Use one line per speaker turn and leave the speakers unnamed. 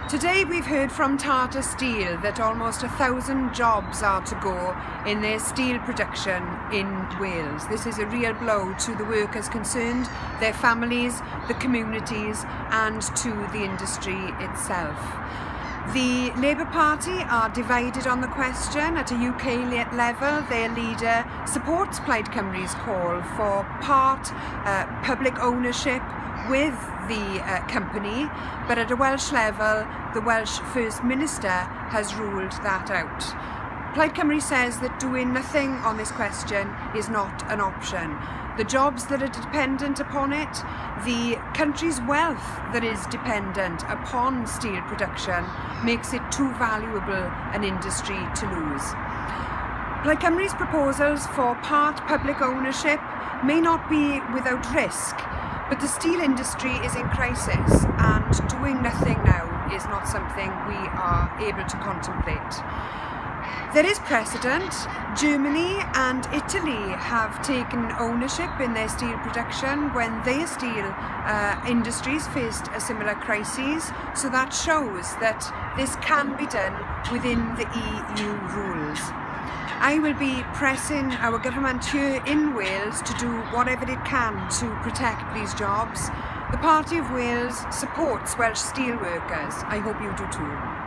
Today we've heard from Tata Steel that almost 1,000 jobs are to go in their steel production in Wales. This is a real blow to the workers concerned, their families, the communities and to the industry itself. The Labour Party are divided on the question. At a UK level, their leader supports Plaid Cymru's call for part public ownership with the company, but at a Welsh level, the Welsh First Minister has ruled that out. Plaid Cymru says that doing nothing on this question is not an option. The jobs that are dependent upon it, the country's wealth that is dependent upon steel production makes it too valuable an industry to lose. Plaid Cymru's proposals for part public ownership may not be without risk, but the steel industry is in crisis and doing nothing now is not something we are able to contemplate. There is precedent. Germany and Italy have taken ownership in their steel production when their steel industries faced a similar crisis, so that shows that this can be done within the EU rules. I will be pressing our government here in Wales to do whatever it can to protect these jobs. The Party of Wales supports Welsh steelworkers. I hope you do too.